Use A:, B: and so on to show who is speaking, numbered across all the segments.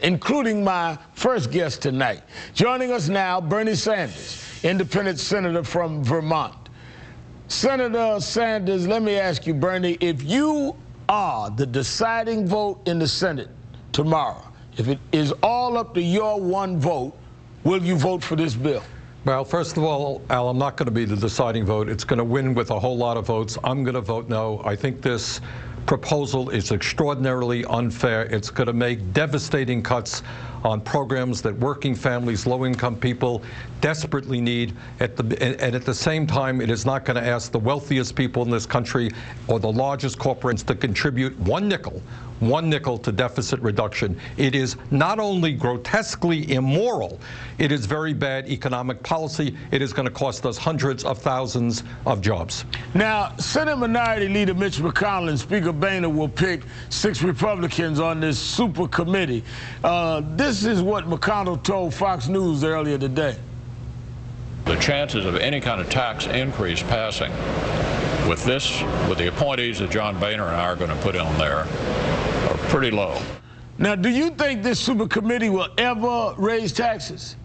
A: including my first guest tonight. Joining us now, Bernie Sanders, independent senator from Vermont. Senator Sanders, let me ask you, Bernie, if you are the deciding vote in the Senate tomorrow, if it is all up to your one vote, will you vote for this bill?
B: Well, first of all, Al, I'm not going to be the deciding vote. It's going to win with a whole lot of votes. I'm going to vote no. I think this proposal is extraordinarily unfair. It's going to make devastating cuts on programs that working families, low-income people desperately need. And at the same time, it is not going to ask the wealthiest people in this country or the largest corporations to contribute one nickel to deficit reduction. It is not only grotesquely immoral, it is very bad economic policy. It is going to cost us hundreds of thousands of jobs.
A: Now, Senate Minority Leader Mitch McConnell and Speaker Boehner will pick 6 Republicans on this super committee. This is what McConnell told Fox News earlier today.
C: The chances of any kind of tax increase passing with the appointees that John Boehner and I are going to put on there are pretty low.
A: Now, do you think this super committee will ever raise taxes?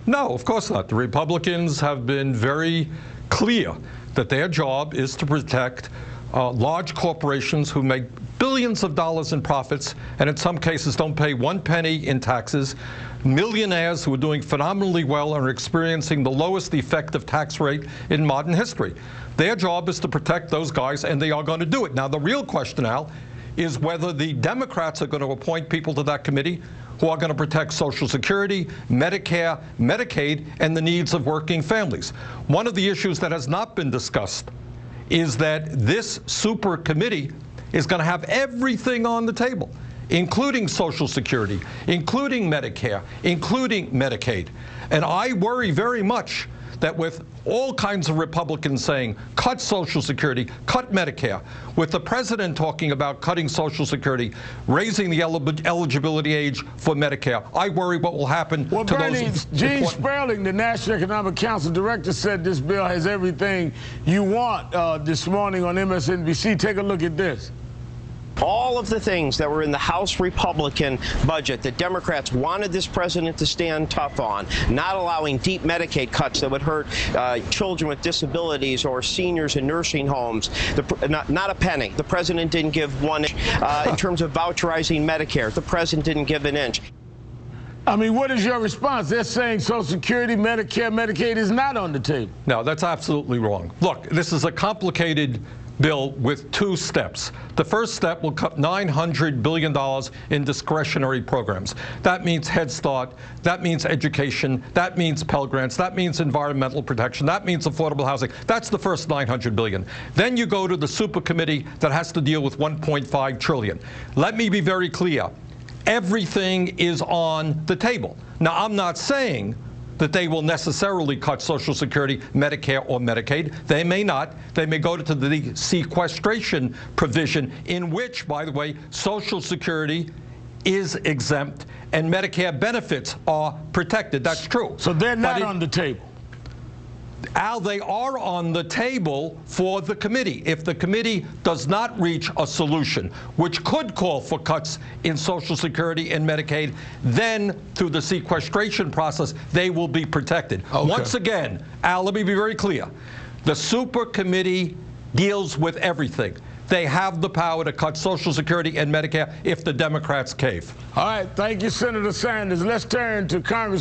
B: No, of course not. The Republicans have been very clear that their job is to protect large corporations who make billions of dollars in profits and in some cases don't pay 1 penny in taxes, millionaires who are doing phenomenally well and are experiencing the lowest effective tax rate in modern history. Their job is to protect those guys, and they are going to do it. Now, the real question, Al, is whether the Democrats are going to appoint people to that committee who are going to protect Social Security, Medicare, Medicaid, and the needs of working families. One of the issues that has not been discussed is that this super committee is going to have everything on the table, including Social Security, including Medicare, including Medicaid. And I worry very much that with all kinds of Republicans saying, cut Social Security, cut Medicare, with the president talking about cutting Social Security, raising the eligibility age for Medicare, I worry what will happen to
A: Bernie,
B: those.
A: Gene Sperling, the National Economic Council director, said this bill has everything you want this morning on MSNBC. Take a look at this.
D: All of the things that were in the House Republican budget that Democrats wanted this president to stand tough on, not allowing deep Medicaid cuts that would hurt children with disabilities or seniors in nursing homes, not a penny. The president didn't give 1 inch. In terms of voucherizing Medicare, the president didn't give an inch.
A: I mean, what is your response? They're saying Social Security, Medicare, Medicaid is not on the table.
B: No, that's absolutely wrong. Look, this is a complicated bill with 2 steps. The first step will cut $900 billion in discretionary programs. That means Head Start, that means education, that means Pell Grants, that means environmental protection, that means affordable housing. That's the first $900 billion. Then you go to the super committee that has to deal with $1.5 trillion. Let me be very clear. Everything is on the table. Now, I'm not saying that they will necessarily cut Social Security, Medicare, or Medicaid. They may not. They may go to the sequestration provision, in which, by the way, Social Security is exempt and Medicare benefits are protected. That's true.
A: So they're not on the table.
B: Al, they are on the table for the committee. If the committee does not reach a solution, which could call for cuts in Social Security and Medicaid, then through the sequestration process, they will be protected. Okay. Once again, Al, let me be very clear. The super committee deals with everything. They have the power to cut Social Security and Medicare if the Democrats cave.
A: All right. Thank you, Senator Sanders. Let's turn to Congressman